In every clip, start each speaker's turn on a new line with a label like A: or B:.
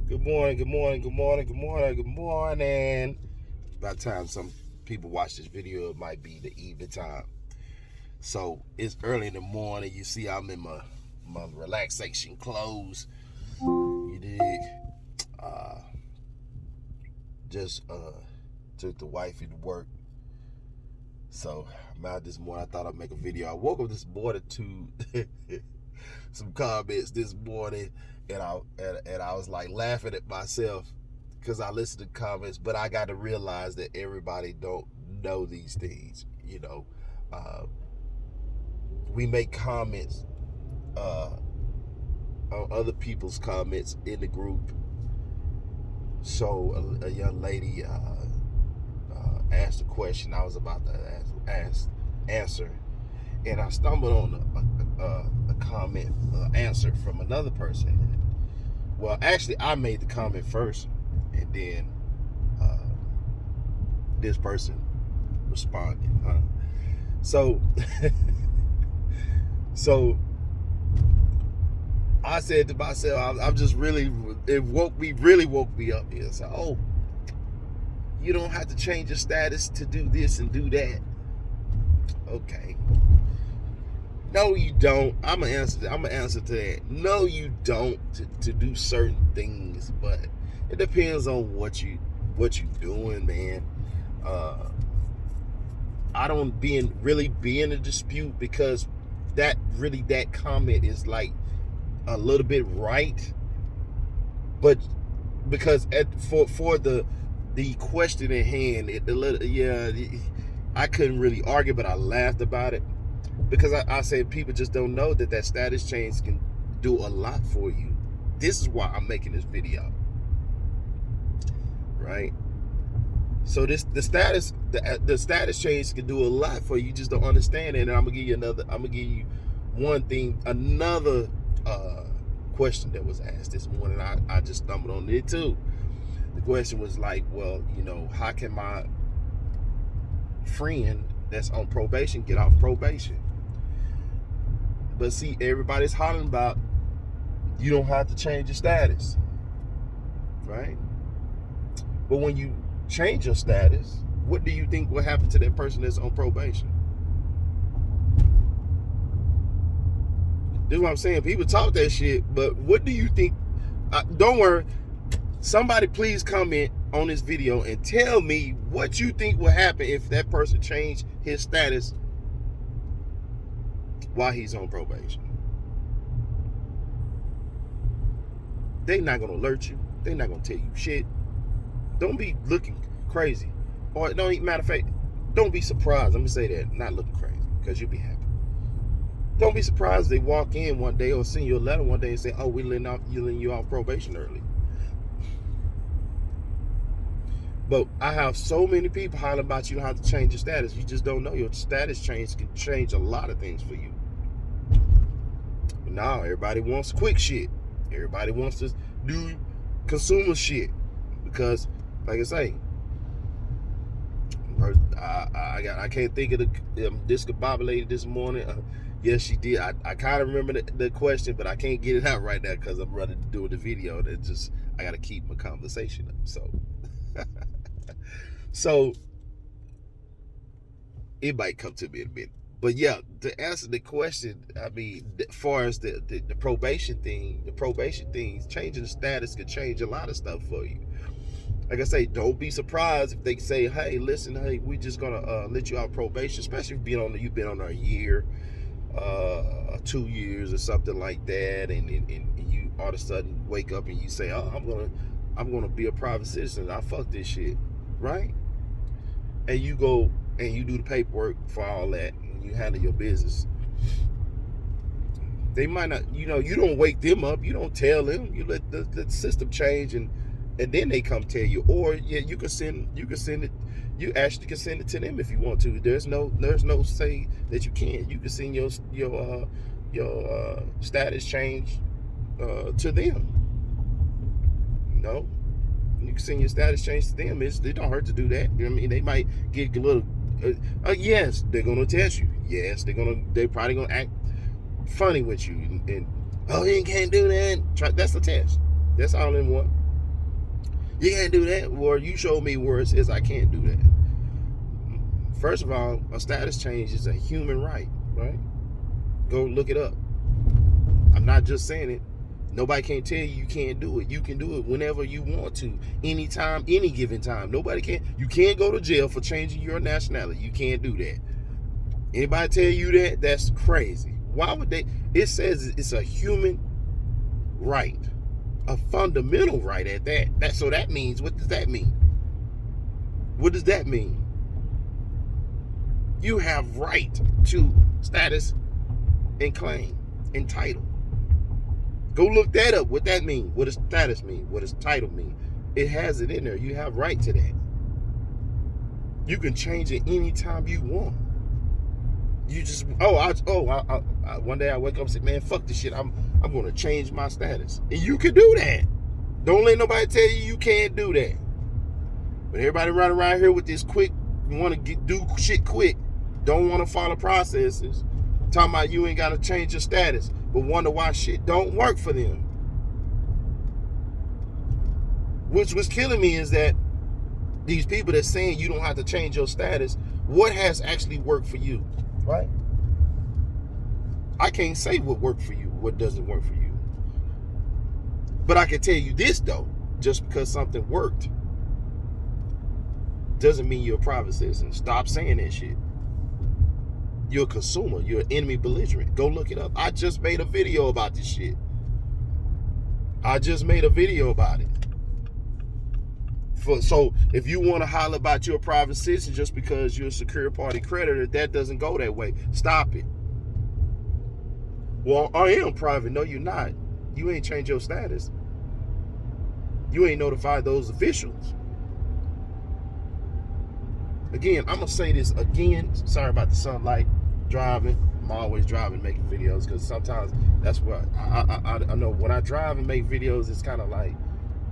A: Good morning, good morning, good morning, good morning, good morning. By the time some people watch this video, it might be the evening time. So it's early in the morning. You see, I'm in my relaxation clothes. You dig? Uh, just took the wifey to work. So I'm out this morning. I thought I'd make a video. I woke up this morning to some comments this morning, and I was like laughing at myself because I listened to comments, but I got to realize that everybody don't know these things. Uh, we make comments on other people's comments in the group. So a young lady asked a question I was about to answer, and I stumbled on a comment answer from another person. Well, actually, I made the comment first, and then this person responded. So, so I said to myself, I'm just really, it really woke me up here. So, oh, you don't have to change your status to do this and do that. Okay. No, you don't. I'm gonna answer to that. No, you don't to do certain things, but it depends on what you doing, man. I don't really be in a dispute because that comment is like a little bit right, but because for the question at hand, I couldn't really argue, but I laughed about it because I said people just don't know that status change can do a lot for you. This is why I'm making this video, right? So the status change can do a lot for you. You just don't understand it. And I'm gonna give you one thing, another question that was asked this morning. I just stumbled on it too. The question was like, well, how can my friend that's on probation get off probation? But see, everybody's hollering about you don't have to change your status, right? But when you change your status, what do you think will happen to that person that's on probation? This is what I'm saying. People talk that shit, but what do you think? Don't worry. Somebody please comment on this video and tell me what you think will happen if that person changed his status while he's on probation. They not gonna alert you. They not gonna tell you shit. Don't be looking crazy. Or don't even, matter of fact, don't be surprised. I'm gonna say that, not looking crazy, because you'll be happy. Don't be surprised if they walk in one day or send you a letter one day and say, oh, we're letting you off probation early. But I have so many people hollering about you don't have to change your status. You just don't know your status change can change a lot of things for you. But now everybody wants quick shit. Everybody wants to do consumer shit because, like I say, I can't think of the discombobulated this morning. Yes, she did. I kind of remember the question, but I can't get it out right now because I'm running to do the video. I got to keep my conversation up. So it might come to me in a minute. But yeah, to answer the question, I mean, as far as the probation thing, changing the status could change a lot of stuff for you. Like I say, don't be surprised if they say, hey, listen, hey, we just gonna let you out probation, especially if you've been on a year, 2 years or something like that, and you all of a sudden wake up and you say, oh, I'm gonna be a private citizen. I fuck this shit, right? And you go and you do the paperwork for all that, and you handle your business. They might not, you don't wake them up. You don't tell them. You let the system change, and then they come tell you. Or yeah, you can send it. You actually can send it to them if you want to. There's no say that you can't. You can send your status change to them. You can send your status change to them. It don't hurt to do that. I mean, they might get a little. Yes, they're gonna test you. Yes, they're probably gonna act funny with you and oh, you can't do that. That's a test. That's all in one. You can't do that. Or you show me where it says I can't do that. First of all, a status change is a human right, right? Go look it up. I'm not just saying it. Nobody can tell you can't do it. You can do it whenever you want to, anytime, any given time. Nobody can. You can't go to jail for changing your nationality. You can't do that. Anybody tell you that? That's crazy. Why would they? It says it's a human right, a fundamental right at that. So that means, what does that mean? What does that mean? You have right to status and claim and title. Go look that up. What that mean? What does status mean? What does title mean? It has it in there. You have right to that. You can change it anytime you want. You just one day I wake up and say, man, fuck this shit. I'm going to change my status. And you can do that. Don't let nobody tell you can't do that. But everybody running around here with this quick, want to do shit quick, don't want to follow processes, talking about you ain't got to change your status, but wonder why shit don't work for them. Which was killing me is that these people that's saying you don't have to change your status, what has actually worked for you, right? I can't say what worked for you, what doesn't work for you. But I can tell you this though, just because something worked doesn't mean you're a private citizen. Stop saying that shit. You're a consumer. You're an enemy belligerent. Go look it up. I just made a video about this shit. I just made a video about it. So if you want to holler about you're a private citizen just because you're a secure party creditor, that doesn't go that way. Stop it. Well, I am private. No, you're not. You ain't changed your status. You ain't notified those officials. Again, I'm going to say this again. Sorry about the sunlight. Driving. I'm always driving, making videos, because sometimes that's what I know. When I drive and make videos, it's kind of like,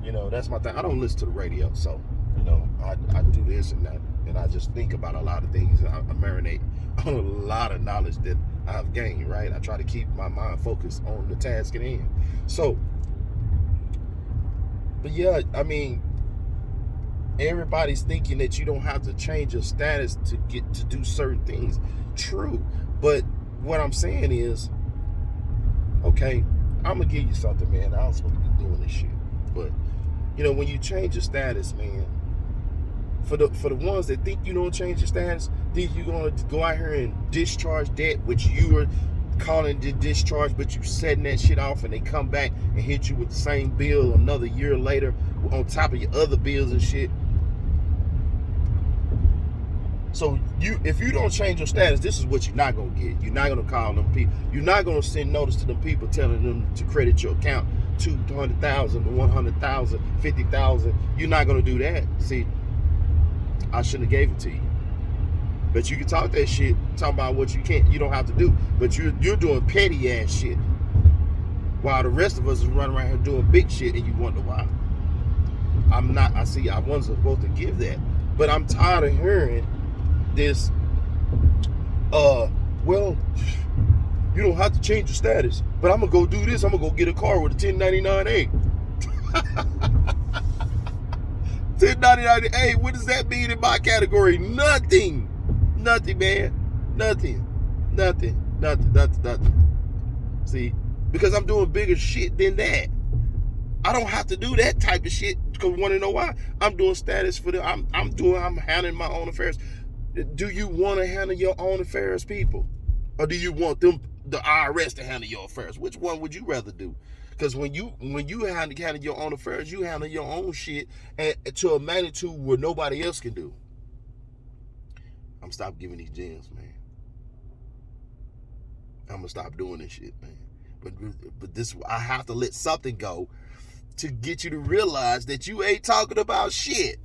A: you know, that's my thing. I don't listen to the radio, so, you know, I do this and that, and I just think about a lot of things. I marinate on a lot of knowledge that I've gained, right? I try to keep my mind focused on the task at hand. So, but yeah, I mean, everybody's thinking that you don't have to change your status to get to do certain things. True, but what I'm saying is, okay, I'm gonna give you something, man. I was supposed to be doing this shit, but you know, when you change your status, man, for the ones that think you don't change your status, think you're gonna go out here and discharge debt, which you were calling the discharge, but you setting that shit off, and they come back and hit you with the same bill another year later on top of your other bills and shit. So if you don't change your status, this is what you're not gonna get. You're not gonna call them people. You're not gonna send notice to them people telling them to credit your account $200,000, $100,000, $50,000. You're not gonna do that. See, I shouldn't have gave it to you. But you can talk that shit, talking about what you can't, you don't have to do. But you're doing petty ass shit, while the rest of us is running around here doing big shit, and you wonder why. I wasn't supposed to give that, but I'm tired of hearing this, well, you don't have to change your status, but I'm gonna go do this. I'm gonna go get a car with a 1099A. 1099A, what does that mean in my category? Nothing, man. Nothing. See, because I'm doing bigger shit than that. I don't have to do that type of shit, because you want to know why? I'm doing status for I'm handling my own affairs. Do you want to handle your own affairs, people? Or do you want the IRS to handle your affairs? Which one would you rather do? Because when you handle your own affairs, you handle your own shit to a magnitude where nobody else can do. I'm stop giving these gems, man. I'm gonna stop doing this shit, man. But this, I have to let something go to get you to realize that you ain't talking about shit.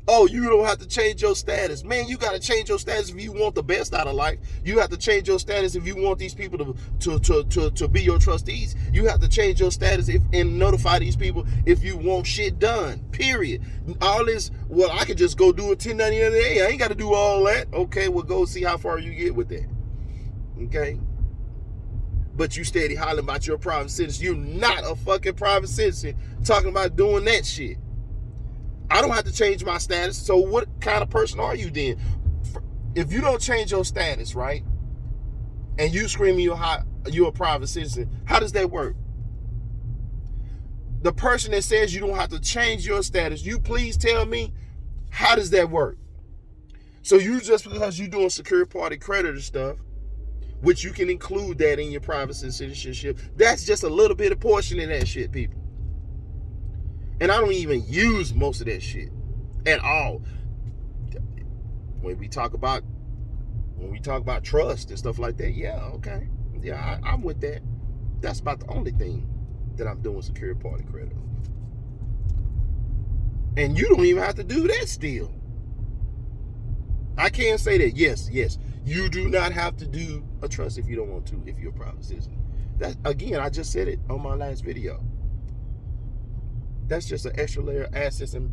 A: Oh, you don't have to change your status. Man, you got to change your status if you want the best out of life. You have to change your status if you want these people to be your trustees. You have to change your status and notify these people if you want shit done, period. All this, well, I could just go do a 1099A. I ain't got to do all that. Okay, well, go see how far you get with that. Okay? But you steady hollering about your private citizen. You're not a fucking private citizen talking about doing that shit. I don't have to change my status. So what kind of person are you then? If you don't change your status, right, and you screaming you're a private citizen, how does that work? The person that says you don't have to change your status, you please tell me, how does that work? So you just because you're doing secure party creditor stuff, which you can include that in your private citizenship, that's just a little bit of portion of that shit, people. And I don't even use most of that shit at all. When we talk about trust and stuff like that, yeah, okay. Yeah, I'm with that. That's about the only thing that I'm doing secure party credit. And you don't even have to do that still. I can't say that. Yes, you do not have to do a trust if you don't want to, if you're a private citizen. That, again, I just said it on my last video. That's just an extra layer of assets and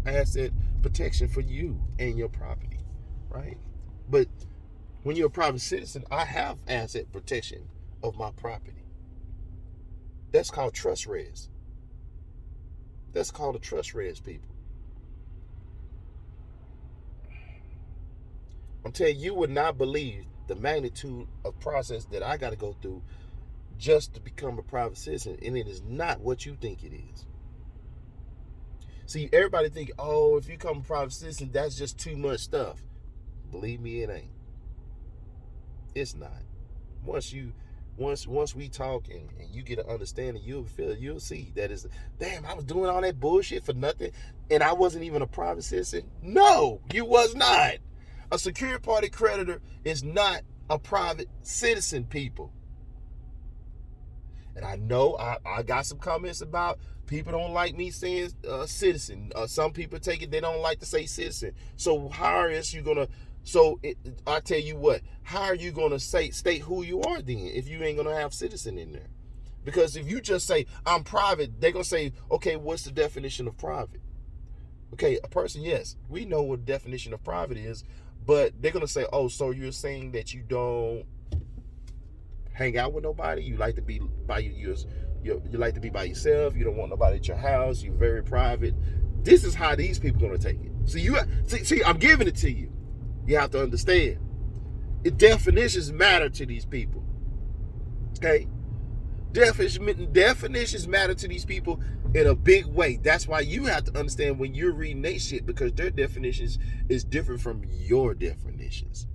A: asset protection for you and your property, right? But when you're a private citizen, I have asset protection of my property. That's called trust res. That's called a trust res, people. I'm telling you, you would not believe the magnitude of process that I got to go through just to become a private citizen, and it is not what you think it is. See, everybody think, oh, if you become a private citizen, that's just too much stuff. Believe me, it ain't. It's not. Once we talk and you get an understanding, you'll see that is, damn, I was doing all that bullshit for nothing, and I wasn't even a private citizen. No, you was not. A secure party creditor is not a private citizen, people. And I know I got some comments about people don't like me saying citizen. Some people take it, they don't like to say citizen. So how are you gonna? I tell you what, how are you gonna state who you are then if you ain't gonna have citizen in there? Because if you just say I'm private, they're gonna say, okay, what's the definition of private? Okay, a person, yes, we know what the definition of private is, but they're gonna say, oh, so you're saying that you don't hang out with nobody, you like to be by you like to be by yourself, you don't want nobody at your house, you're very private. This is how these people are gonna take it. See, I'm giving it to you. You have to understand. Definitions matter to these people. Okay? Definitions matter to these people in a big way. That's why you have to understand when you're reading their shit, because their definitions is different from your definitions.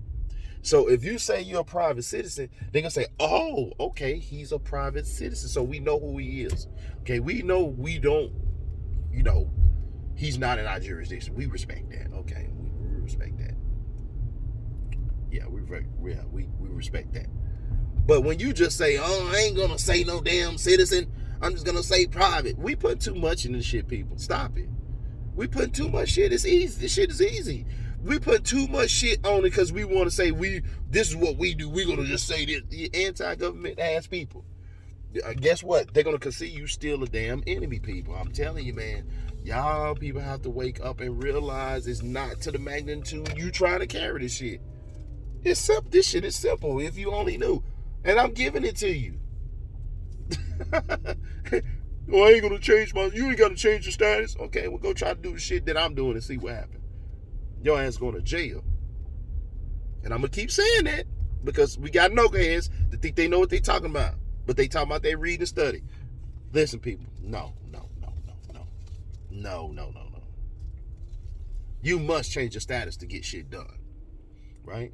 A: So if you say you're a private citizen, they're going to say, oh, okay, he's a private citizen. So we know who he is. Okay, we know we don't, he's not in our jurisdiction. We respect that. Okay, we respect that. Yeah, we respect that. But when you just say, oh, I ain't going to say no damn citizen, I'm just going to say private. We put too much in this shit, people. Stop it. We put too much shit. It's easy. This shit is easy. We put too much shit on it because we want to say this is what we do. We're going to just say this. Anti-government ass people. Guess what? They're going to consider you still a damn enemy, people. I'm telling you, man. Y'all people have to wake up and realize it's not to the magnitude you trying to carry this shit. It's simple. This shit is simple if you only knew. And I'm giving it to you. Well, I ain't going to change you ain't got to change your status. Okay, we'll go try to do the shit that I'm doing and see what happens. Your ass going to jail. And I'm going to keep saying that because we got knuckleheads that think they know what they talking about. But they talking about they read and study. Listen, people. No. You must change your status to get shit done. Right?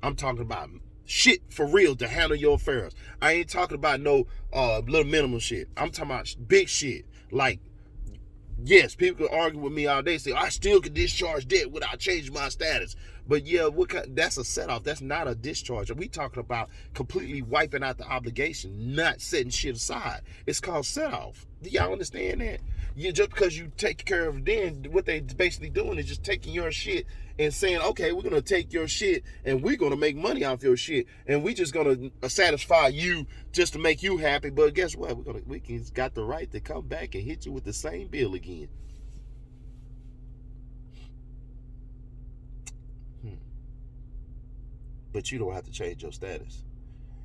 A: I'm talking about shit for real to handle your affairs. I ain't talking about no little minimum shit. I'm talking about big shit. Like, yes, people can argue with me all day, say I still can discharge debt without changing my status. But yeah, that's a set off. That's not a discharge. We talking about completely wiping out the obligation, not setting shit aside. It's called set off. Do y'all understand that? Just because you take care of it, then what they basically doing is just taking your shit and saying, okay, we're gonna take your shit and we're gonna make money off your shit, and we just gonna satisfy you just to make you happy. But guess what? We got the right to come back and hit you with the same bill again. But you don't have to change your status.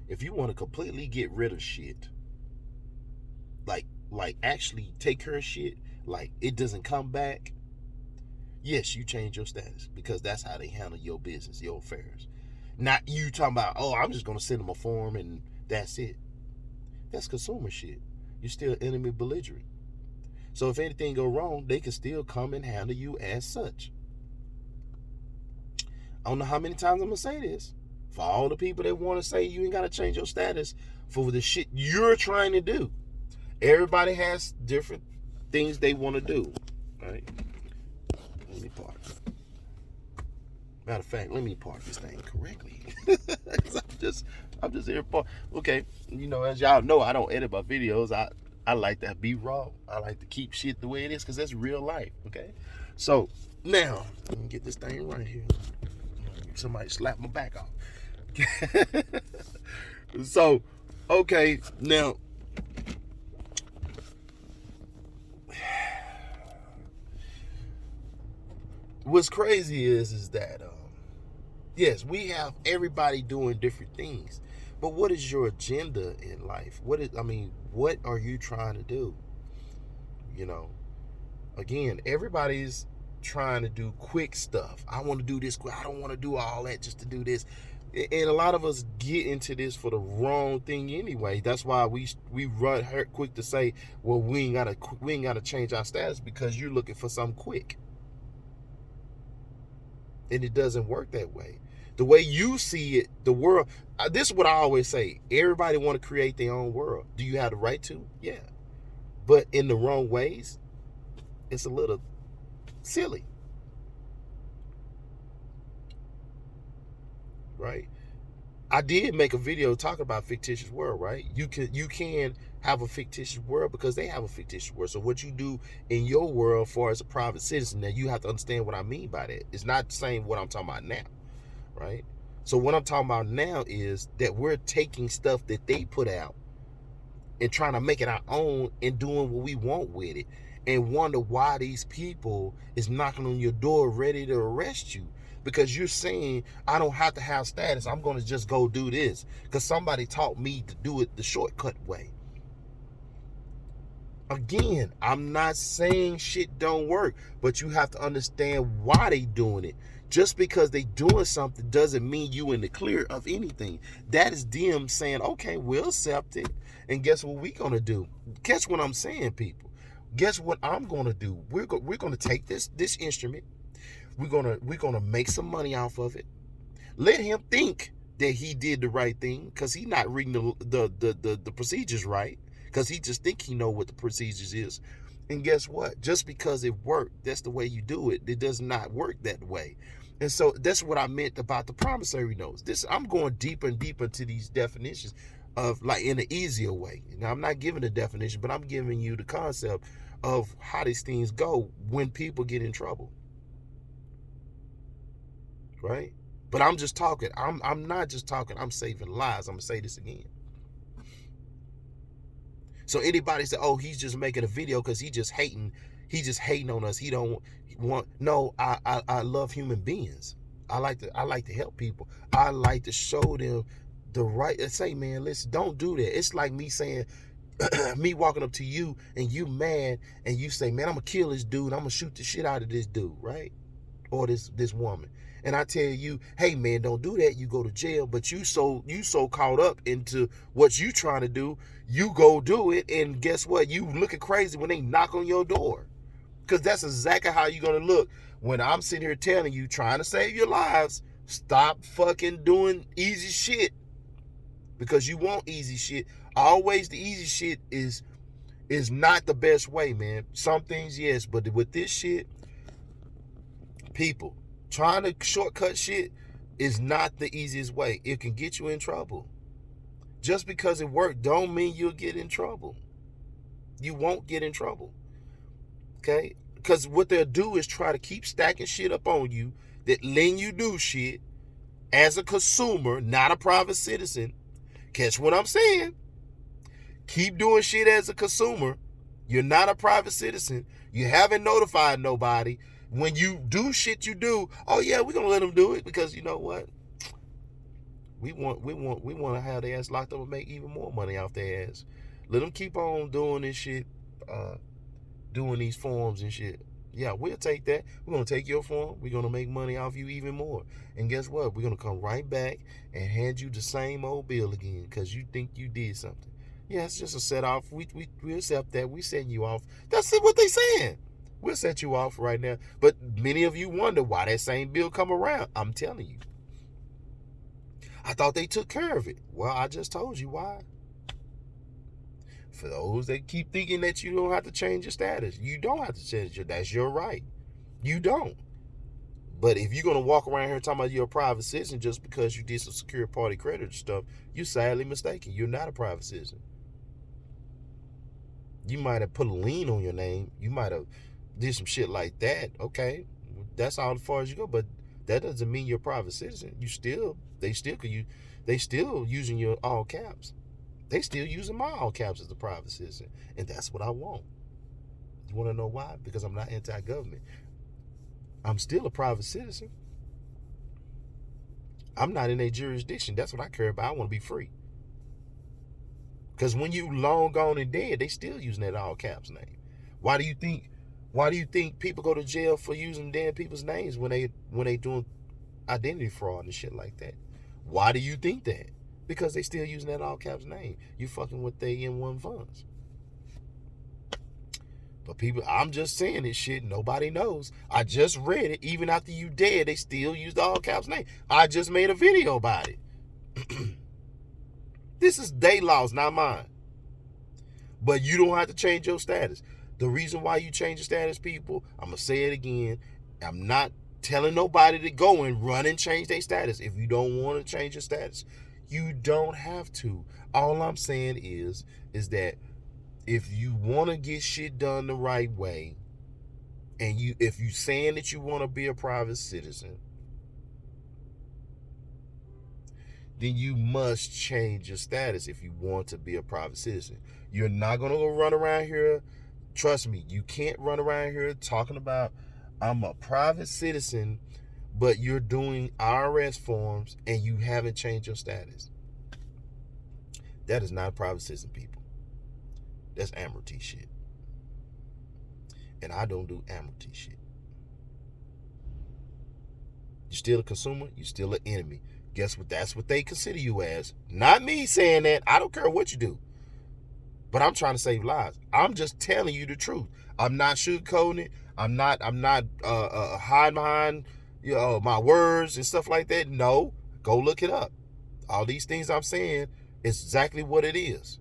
A: If you want to completely get rid of shit, like actually take care of shit, like it doesn't come back, yes, you change your status because that's how they handle your business, your affairs. Not you talking about, oh, I'm just gonna send them a form and that's it. That's consumer shit. You're still enemy belligerent. So if anything go wrong, they can still come and handle you as such. I don't know how many times I'm gonna say this. For all the people that want to say you ain't gotta change your status for the shit you're trying to do. Everybody has different things they want to do. Right? Let me park. Matter of fact, let me park this thing correctly. I'm just here for. Okay, as y'all know, I don't edit my videos. I like to be raw. I like to keep shit the way it is because that's real life. Okay, so now let me get this thing right here. Somebody slap my back off. So, okay, now what's crazy is that yes, we have everybody doing different things, but what is your agenda in life? What are you trying to do? Again, everybody's trying to do quick stuff. I want to do this quick. I don't want to do all that just to do this. And a lot of us get into this for the wrong thing anyway. That's why we run quick to say, well, we ain't gotta change our status because you're looking for something quick. And it doesn't work that way. The way you see it, the world, this is what I always say. Everybody want to create their own world. Do you have the right to? Yeah. But in the wrong ways, it's a little silly. Right? I did make a video talking about fictitious world, right? You can have a fictitious world because they have a fictitious world. So what you do in your world for as a private citizen, now you have to understand what I mean by that. It's not the same what I'm talking about now, right? So what I'm talking about now is that we're taking stuff that they put out and trying to make it our own and doing what we want with it, and wonder why these people is knocking on your door ready to arrest you. Because you're saying, I don't have to have status. I'm going to just go do this because somebody taught me to do it the shortcut way. Again, I'm not saying shit don't work, but you have to understand why they doing it. Just because they doing something doesn't mean you in the clear of anything. That is them saying, okay, we'll accept it. And guess what we going to do? Guess what I'm saying, people? Guess what I'm going to do? We're going to take this instrument. We're gonna make some money off of it. Let him think that he did the right thing because he's not reading the procedures right, because he just think he know what the procedures is. And guess what? Just because it worked, that's the way you do it. It does not work that way. And so that's what I meant about the promissory notes. I'm going deeper and deeper into these definitions of like in an easier way. Now I'm not giving a definition, but I'm giving you the concept of how these things go when people get in trouble. Right? But I'm just talking. I'm not just talking. I'm saving lives. I'm gonna say this again. So anybody say, "Oh, he's just making a video because he just hating on us. He don't want." No, I love human beings. I like to help people. I like to show them the right. Say, man, listen, don't do that. It's like me saying, me walking up to you and you mad and you say, man, I'm gonna kill this dude. I'm gonna shoot the shit out of this dude, right? Or this woman. And I tell you, hey man, don't do that. You go to jail. But you so caught up into what you trying to do, you go do it, and guess what? You looking crazy when they knock on your door. Because that's exactly how you're gonna look when I'm sitting here telling you, trying to save your lives, stop fucking doing easy shit. Because you want easy shit. Always the easy shit is not the best way, man. Some things, yes, but with this shit, people, trying to shortcut shit is not the easiest way. It can get you in trouble. Just because it worked don't mean you'll get in trouble. You won't get in trouble. Okay? Because what they'll do is try to keep stacking shit up on you that letting you do shit as a consumer, not a private citizen. Catch what I'm saying? Keep doing shit as a consumer. You're not a private citizen. You haven't notified nobody. When you do shit you do, oh yeah, we're gonna let them do it because you know what? We want to have their ass locked up and make even more money off their ass. Let them keep on doing this shit, doing these forms and shit. Yeah, we'll take that. We're gonna take your form. We're gonna make money off you even more. And guess what? We're gonna come right back and hand you the same old bill again because you think you did something. Yeah, it's just a set off. We accept that. We send you off. That's what they saying. We'll set you off right now. But many of you wonder why that same bill come around. I'm telling you. I thought they took care of it. Well, I just told you why. For those that keep thinking that you don't have to change your status, you don't have to change your. That's your right. You don't. But if you're gonna walk around here talking about you're a private citizen just because you did some secure party credit stuff, you're sadly mistaken. You're not a private citizen. You might have put a lien on your name. You might have did some shit like that. Okay, that's all as far as you go. But that doesn't mean you're a private citizen. They still using your all caps. They still using my all caps as a private citizen, and that's what I want. You want to know why? Because I'm not anti-government. I'm still a private citizen. I'm not in a jurisdiction. That's what I care about. I want to be free. Because when you long gone and dead, they still using that all caps name. Why do you think people go to jail for using dead people's names when they doing identity fraud and shit like that? Why do you think that? Because they still using that all caps name. You fucking with they M1 funds. But people, I'm just saying this shit. Nobody knows. I just read it. Even after you dead, they still use the all caps name. I just made a video about it. This is their laws, not mine. But you don't have to change your status. The reason why you change your status, people, I'm going to say it again. I'm not telling nobody to go and run and change their status. If you don't want to change your status, you don't have to. All I'm saying is that if you want to get shit done the right way, and if you saying that you want to be a private citizen, then you must change your status if you want to be a private citizen. You're not going to go run around here. Trust me, you can't run around here talking about I'm a private citizen, but you're doing IRS forms and you haven't changed your status. That is not a private citizen, people. That's amnesty shit. And I don't do amnesty shit. You're still a consumer. You're still an enemy. Guess what? That's what they consider you as. Not me saying that. I don't care what you do. But I'm trying to save lives. I'm just telling you the truth. I'm not sugarcoating it. I'm not hiding behind my words and stuff like that. No. Go look it up. All these things I'm saying is exactly what it is.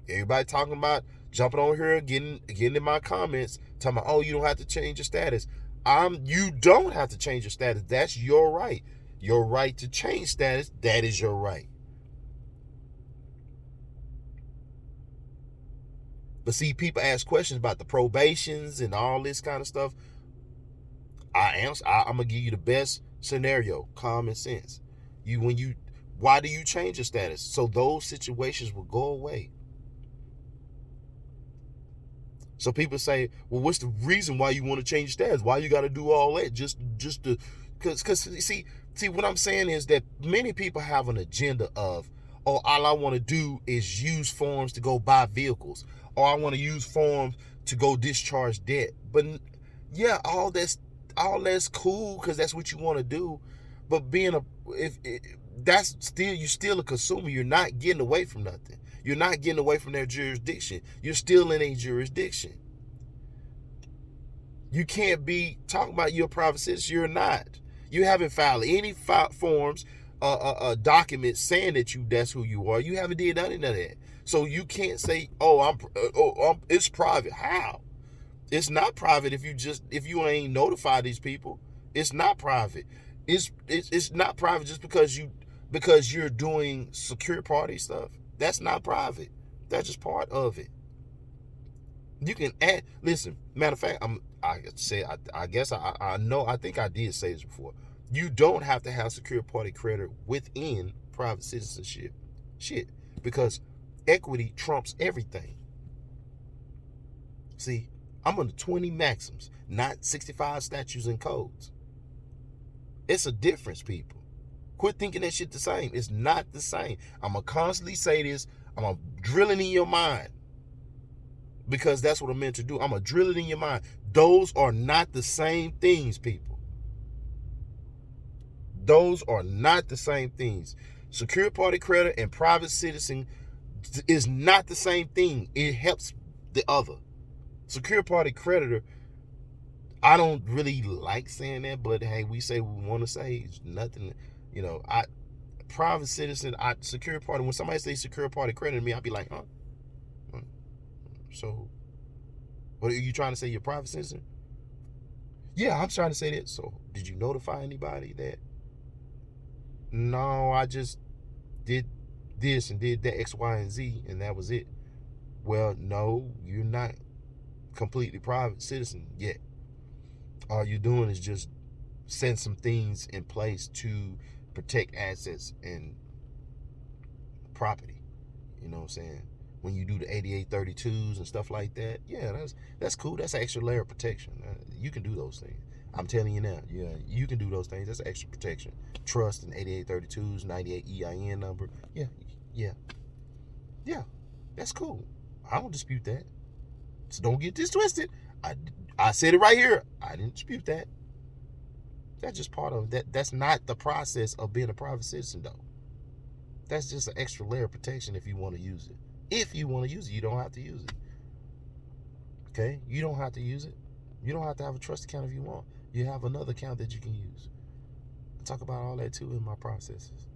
A: Everybody talking about jumping on here, getting in my comments, talking about, oh, you don't have to change your status. You don't have to change your status. That's your right. Your right to change status, that is your right. But see, people ask questions about the probations and all this kind of stuff. I'm going to give you the best scenario, common sense. Why do you change your status? So those situations will go away. So people say, well, what's the reason why you want to change status? Why you got to do all that? Just to, because see, what I'm saying is that many people have an agenda of, oh, all I want to do is use forms to go buy vehicles, or I want to use forms to go discharge debt. But yeah, all that's cool because that's what you want to do. But you're still a consumer. You're not getting away from nothing. You're not getting away from their jurisdiction. You're still in a jurisdiction. You can't be talking about you're a private citizen. You're not. You haven't filed any forms, documents saying that that's who you are. You haven't did none of that. So you can't say, it's private. How? It's not private if you ain't notified these people. It's not private. It's not private just because you're doing secure party stuff. That's not private. That's just part of it. You can add. Listen, matter of fact, I think I did say this before. You don't have to have secure party credit within private citizenship. Shit, because equity trumps everything. See, I'm under 20 maxims, not 65 statutes and codes. It's a difference, people. Quit thinking that shit the same. It's not the same. I'm going to constantly say this. I'm going to drill it in your mind. because that's what I'm meant to do. I'm going to drill it in your mind. Those are not the same things, people. Those are not the same things. Secure party creditor and private citizen is not the same thing. It helps the other. Secure party creditor, I don't really like saying that, but hey, we say we want to say. It's nothing, private citizen, secure party. When somebody says secure party creditor to me, I'll be like, huh? So, what are you trying to say? You're a private citizen? Yeah, I'm trying to say that. So, did you notify anybody that? No, I just did this and did that X, Y, and Z, and that was it. Well, no, you're not completely private citizen yet. All you're doing is just setting some things in place to protect assets and property. You know what I'm saying? When you do the 8832s and stuff like that, yeah, that's cool. That's an extra layer of protection. You can do those things. I'm telling you now, yeah, you can do those things. That's extra protection. Trust and 8832s, 98 EIN number. Yeah. That's cool. I don't dispute that. So don't get this twisted. I said it right here. I didn't dispute that. That's just part of that. That's not the process of being a private citizen, though. That's just an extra layer of protection if you want to use it. If you want to use it, you don't have to use it. Okay? You don't have to use it. You don't have to have a trust account if you want. You have another account that you can use. I talk about all that too in my processes.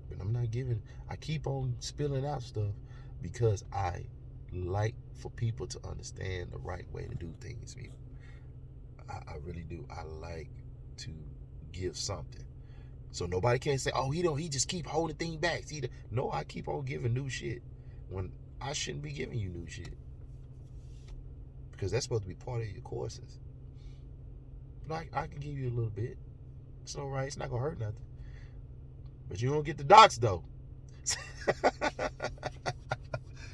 A: But I keep on spilling out stuff because I like for people to understand the right way to do things. I really do. I like to give something. So nobody can say, oh, he just keep holding things back. No, I keep on giving new shit when I shouldn't be giving you new shit. Because that's supposed to be part of your courses. But I can give you a little bit. It's all right. It's not going to hurt nothing. But you don't get the docs, though.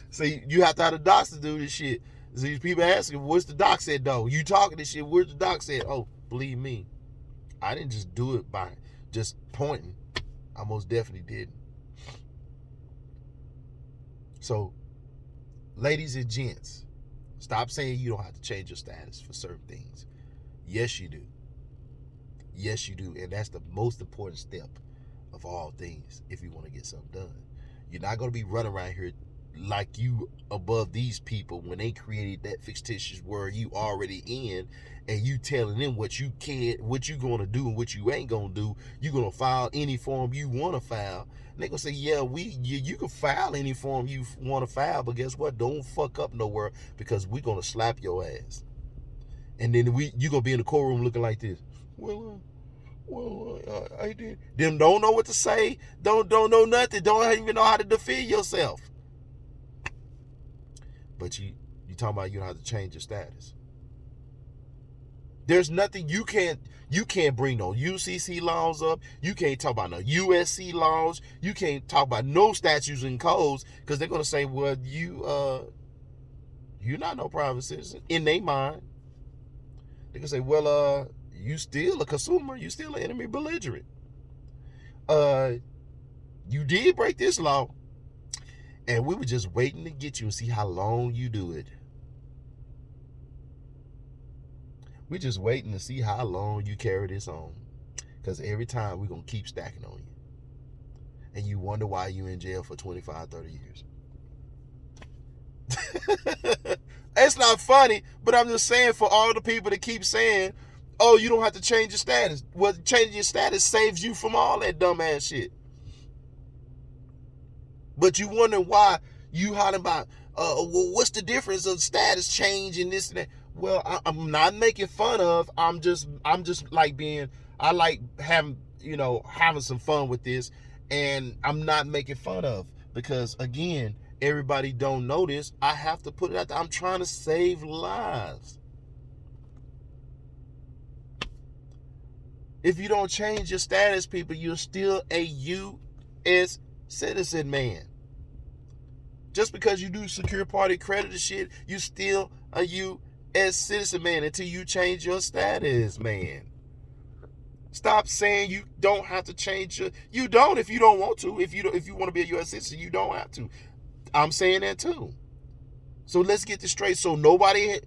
A: So you have to have the docs to do this shit. So these people asking, what's the doc said, though? You talking this shit, where's the doc said? Oh, believe me, I didn't just do it by just pointing. I most definitely didn't. So, ladies and gents, stop saying you don't have to change your status for certain things. Yes, you do. Yes, you do. And that's the most important step of all things if you want to get something done. You're not going to be running around here like you above these people when they created that fictitious world you already in, and you telling them what you can, what you going to do and what you ain't going to do. You going to file any form you want to file. And they going to say, yeah, you can file any form you want to file, but guess what? Don't fuck up nowhere, because we going to slap your ass. And then you going to be in the courtroom looking like this. I did. Them don't know what to say. Don't know nothing. Don't even know how to defend yourself. But you talking about you don't have to change your status. There's nothing you can't bring no UCC laws up. You can't talk about no USC laws. You can't talk about no statutes and codes, because they're gonna say, well, you're not no private citizen in their mind. They're gonna say, well, you still a consumer. You still an enemy belligerent. You did break this law, and we were just waiting to get you and see how long you do it. We're just waiting to see how long you carry this on, because every time we're going to keep stacking on you. And you wonder why you're in jail for 25, 30 years. It's not funny, but I'm just saying, for all the people that keep saying, oh, you don't have to change your status. Well, changing your status saves you from all that dumbass shit. But you wonder why you hollering about, well, what's the difference of status change and this and that? Well, I'm not making fun of. I'm just like I like having some fun with this, and I'm not making fun of, because again, everybody don't know this. I have to put it out there. I'm trying to save lives. If you don't change your status, people, you're still a U.S. citizen, man. Just because you do secure party creditor shit, you still a U.S. citizen, man, until you change your status, man. Stop saying you don't have to change you don't if you don't want to. If you want to be a U.S. citizen, you don't have to. I'm saying that too. So let's get this straight. So nobody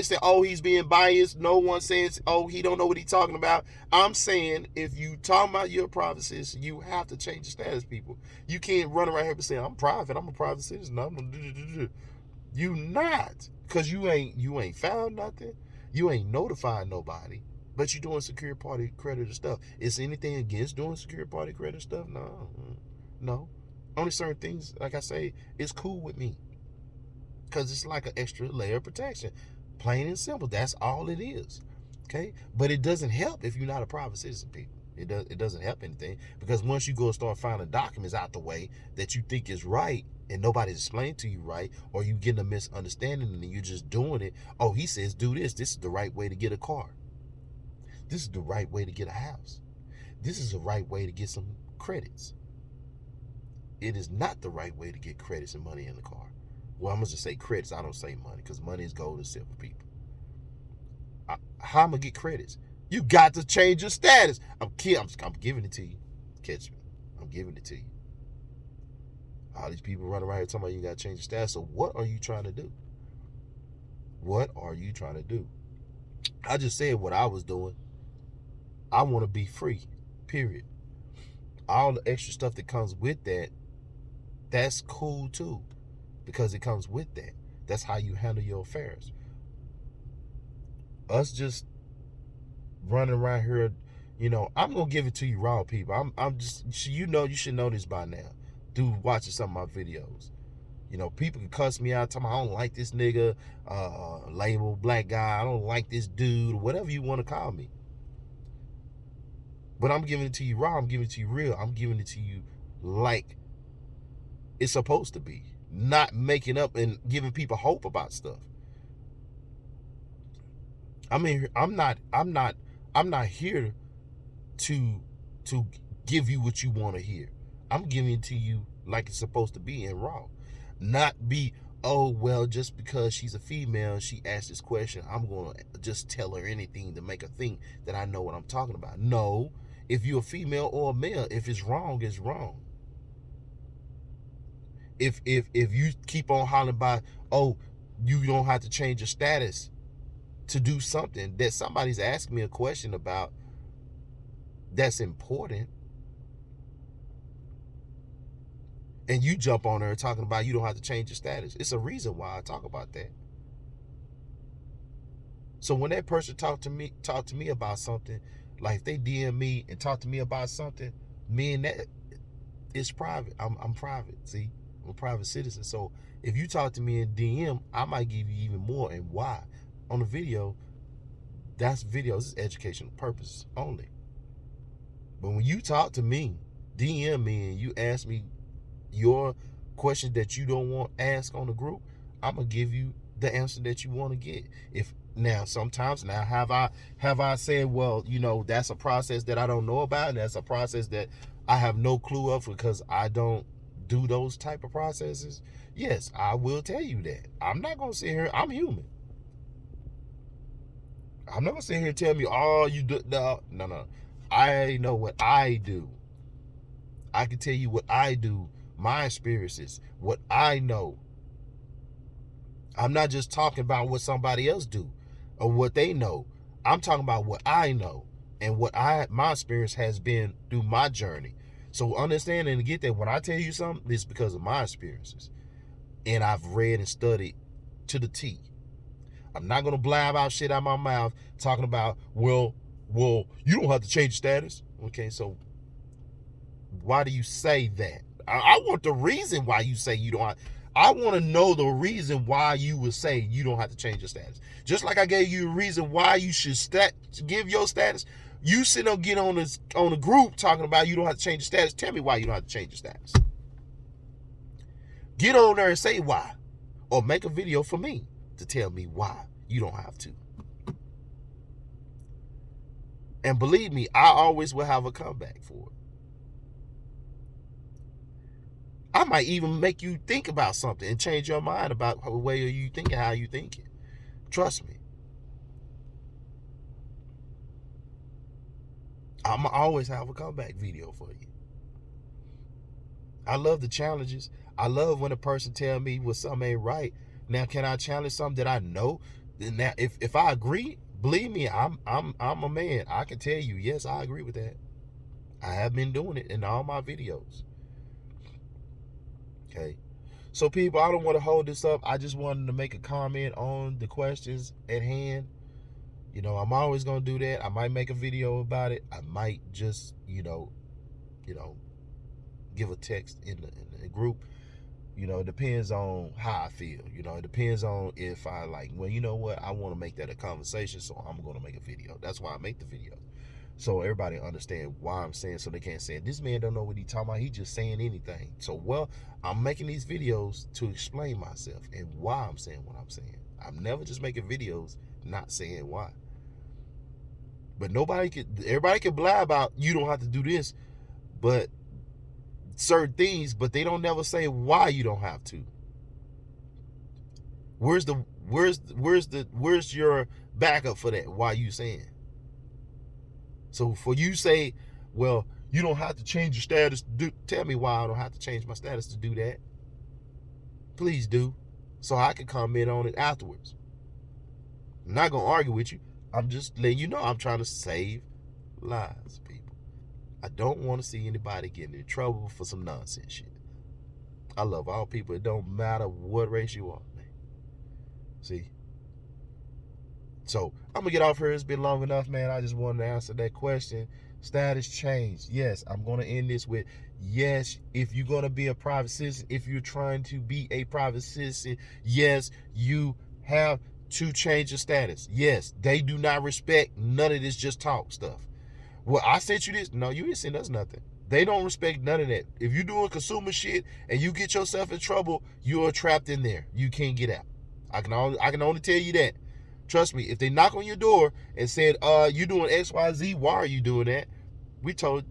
A: said, oh, he's being biased. No one says, oh, he don't know what he's talking about. I'm saying if you talking about your private citizen, you have to change the status, people. You can't run around here and say, I'm private. I'm a private citizen. You not. Because you ain't found nothing. You ain't notified nobody. But you doing secure party creditor stuff. Is anything against doing secure party creditor stuff? No. Only certain things, like I say, is cool with me. Because it's like an extra layer of protection. Plain and simple. That's all it is. Okay? But it doesn't help if you're not a private citizen, people. It doesn't help anything. Because once you go start finding documents out the way that you think is right and nobody's explained to you right, or you getting a misunderstanding and you're just doing it. Oh, he says do this. This is the right way to get a car. This is the right way to get a house. This is the right way to get some credits. It is not the right way to get credits and money in the car. Well, I'm going to just say credits. I don't say money because money is gold and silver, people. How am I going to get credits? You got to change your status. I'm giving it to you. Catch me. I'm giving it to you. All these people running around here talking about you got to change your status. So what are you trying to do? What are you trying to do? I just said what I was doing. I want to be free, period. All the extra stuff that comes with that, that's cool too. Because it comes with that. That's how you handle your affairs. Us just running around here, I'm gonna give it to you raw, people. I'm just, you should know this by now. Dude, watching some of my videos. People can cuss me out, talking, I don't like this nigga, label black guy, I don't like this dude, or whatever you want to call me. But I'm giving it to you raw, I'm giving it to you real, I'm giving it to you like it's supposed to be. Not making up and giving people hope about stuff. I mean, I'm not here to give you what you want to hear. I'm giving it to you like it's supposed to be and raw. Not be, oh, well, just because she's a female, she asked this question, I'm going to just tell her anything to make her think that I know what I'm talking about. No, if you're a female or a male, if it's wrong, it's wrong. If you keep on hollering about, oh, you don't have to change your status to do something that somebody's asking me a question about that's important, and you jump on there talking about you don't have to change your status, it's a reason why I talk about that. So when that person talk to me about something, like if they DM me and talk to me about something, me and that, it's private. I'm private, see? I'm a private citizen. So if you talk to me in DM, I might give you even more. And why? On the video, that's videos. This is educational purpose only. But when you talk to me, DM me, and you ask me your question that you don't want asked on the group, I'm gonna give you the answer that you want to get. Sometimes have I said, well, that's a process that I don't know about, and that's a process that I have no clue of because I don't do those type of processes? Yes, I will tell you that. I'm not gonna sit here. I'm human. I'm not gonna sit here and tell me, oh, you do. No. I know what I do. I can tell you what I do, my experiences, what I know. I'm not just talking about what somebody else do or what they know. I'm talking about what I know and what my experience has been through my journey. So understand and get that when I tell you something, it's because of my experiences. And I've read and studied to the T. I'm not going to blab out shit out my mouth talking about, well, you don't have to change status. Okay, so why do you say that? I want the reason why you say you don't have. I want to know the reason why you would say you don't have to change your status. Just like I gave you a reason why you should give your status. You sit up, get on a group talking about you don't have to change your status. Tell me why you don't have to change your status. Get on there and say why. Or make a video for me to tell me why you don't have to. And believe me, I always will have a comeback for it. I might even make you think about something and change your mind about the way you think and how you think it. Trust me. I'm always have a comeback video for you. I love the challenges. I love when a person tell me when something ain't right, Now, can I challenge something that I know? Now, if I agree, believe me, I'm a man. I can tell you, yes, I agree with that. I have been doing it in all my videos. Okay. So people, I don't want to hold this up. I just wanted to make a comment on the questions at hand. You know, I'm always gonna do that. I might make a video about it. I might just, give a text in the group. You know, it depends on how I feel. You know, it depends on if I like, well, you know what, I want to make that a conversation, so I'm going to make a video. That's why I make the video. So everybody understand why I'm saying, so they can't say, this man don't know what he talking about. He just saying anything. So, well, I'm making these videos to explain myself and why I'm saying what I'm saying. I'm never just making videos not saying why. But everybody can blab about, you don't have to do this, but certain things, but they don't never say why you don't have to. Where's your backup for that? Why you saying? So for you say, well, you don't have to change your status to do, tell me why I don't have to change my status to do that. Please do, so I can comment on it afterwards. I'm not gonna argue with you. I'm just letting you know I'm trying to save lives, people. I don't want to see anybody getting in trouble for some nonsense shit. I love all people. It don't matter what race you are, man. See? So I'm gonna get off here. It's been long enough, man. I just wanted to answer that question. Status change. Yes, I'm gonna end this with yes. If you're gonna be a private citizen, if you're trying to be a private citizen, yes, you have to change your status. Yes, they do not respect none of this just talk stuff. Well, I sent you this. No, you didn't send us nothing. They don't respect none of that. If you're doing consumer shit and you get yourself in trouble, you are trapped in there. You can't get out. I can only tell you that. Trust me, if they knock on your door and said, you doing XYZ, why are you doing that? We told,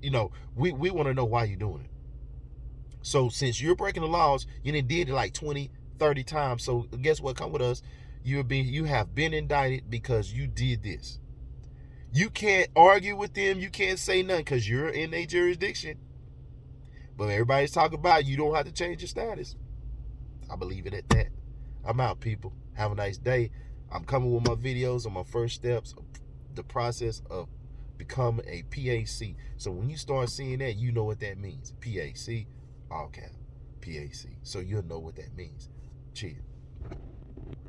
A: we want to know why you're doing it. So since you're breaking the laws, you done did it like 20, 30 times. So guess what? Come with us. You have been indicted because you did this. You can't argue with them. You can't say nothing because you're in a jurisdiction. But everybody's talking about you don't have to change your status. I believe it at that. I'm out, people. Have a nice day. I'm coming with my videos on my first steps, the process of becoming a PAC. So when you start seeing that, you know what that means. PAC, all cap, PAC. So you'll know what that means. Cheers.